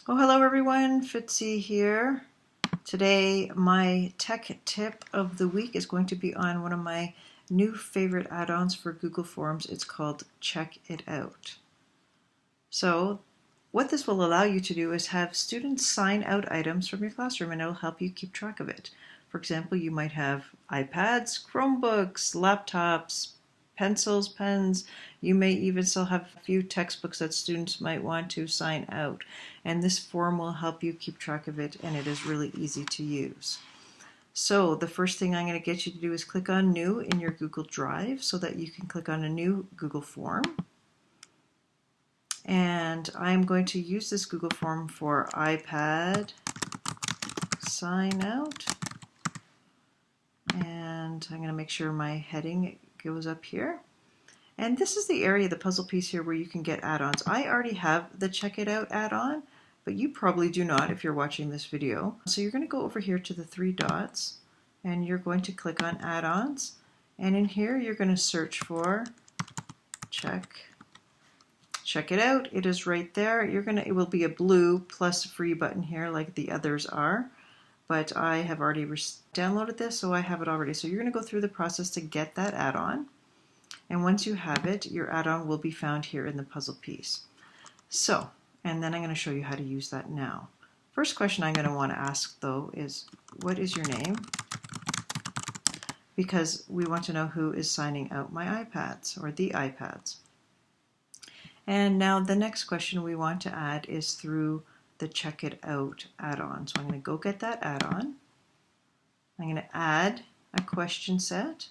Oh, hello everyone, Fitzy here. Today my tech tip of the week is going to be on one of my new favorite add-ons for Google Forms. It's called CheckItOut. So what this will allow you to do is have students sign out items from your classroom, and it'll help you keep track of it. For example, you might have iPads, Chromebooks, laptops, pencils, pens. You may even still have a few textbooks that students might want to sign out. And this form will help you keep track of it, and it is really easy to use. So the first thing I'm going to get you to do is click on New in your Google Drive so that you can click on a new Google form. And I'm going to use this Google form for iPad sign out. And I'm going to make sure my heading goes up here. And this is the area, the puzzle piece here, where you can get add-ons. I already have the Check It Out add-on, but you probably do not if you're watching this video. So you're going to go over here to the three dots, and you're going to click on add-ons. And in here, you're going to search for Check It Out. It is right there. It will be a blue plus free button here like the others are. But I have already downloaded this, so I have it already. So you're going to go through the process to get that add-on. And once you have it, your add-on will be found here in the puzzle piece. So, and then I'm going to show you how to use that now. First question I'm going to want to ask though is, what is your name? Because we want to know who is signing out my iPads or the iPads. And now the next question we want to add is through the Check It Out add-on. So I'm going to go get that add-on. I'm going to add a question set.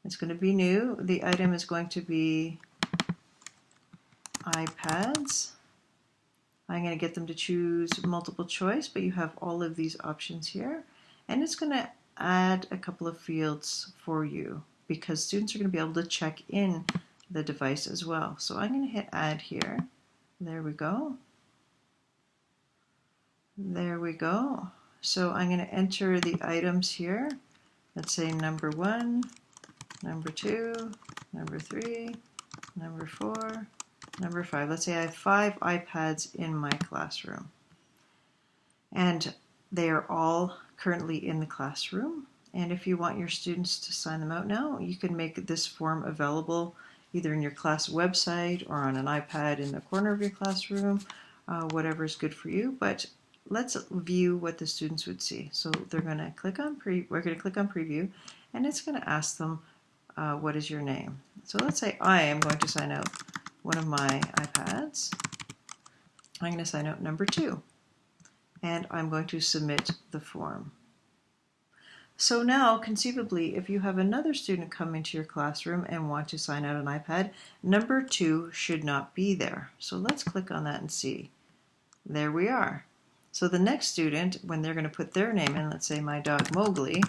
It's going to be new. The item is going to be iPads. I'm going to get them to choose multiple choice, but you have all of these options here. And it's going to add a couple of fields for you because students are going to be able to check in the device as well. So I'm going to hit add here. There we go. There we go. So I'm going to enter the items here. Let's say number 1, number 2, number 3, number 4, number 5. Let's say I have 5 iPads in my classroom. And they are all currently in the classroom. And if you want your students to sign them out now, you can make this form available either in your class website or on an iPad in the corner of your classroom, whatever is good for you. But let's view what the students would see. So they're going to click on we're going to click on preview, and it's going to ask them what is your name. So let's say I am going to sign out one of my iPads. I'm going to sign out number 2, and I'm going to submit the form. So now, conceivably, if you have another student come into your classroom and want to sign out an iPad, number 2 should not be there. So let's click on that and see. There we are. So the next student, when they're going to put their name in, let's say my dog Mowgli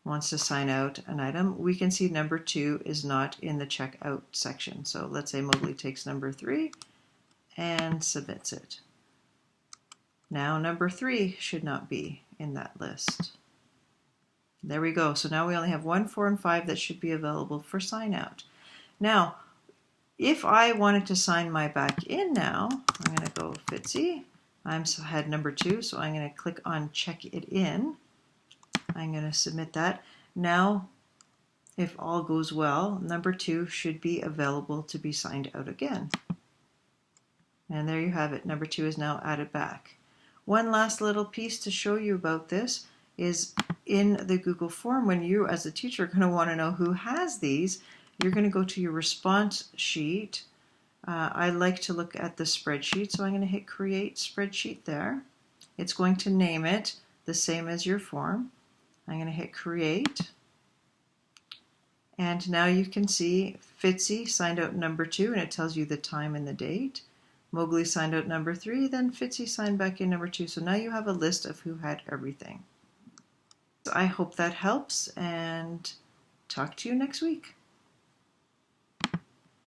wants to sign out an item, we can see number 2 is not in the checkout section. So let's say Mowgli takes number 3 and submits it. Now number 3 should not be in that list. There we go. So now we only have 1, 4, and 5 that should be available for sign out. Now, if I wanted to sign my back in now, I'm going to go Fitzy. I had number 2, so I'm going to click on Check It In. I'm going to submit that. Now, if all goes well, number 2 should be available to be signed out again. And there you have it. Number 2 is now added back. One last little piece to show you about this is in the Google form, when you as a teacher are going to want to know who has these, you're going to go to your response sheet. I like to look at the spreadsheet, so I'm going to hit Create Spreadsheet there. It's going to name it the same as your form. I'm going to hit Create. And now you can see Fitzy signed out number 2, and it tells you the time and the date. Mowgli signed out number 3, then Fitzy signed back in number 2. So now you have a list of who had everything. I hope that helps, and talk to you next week.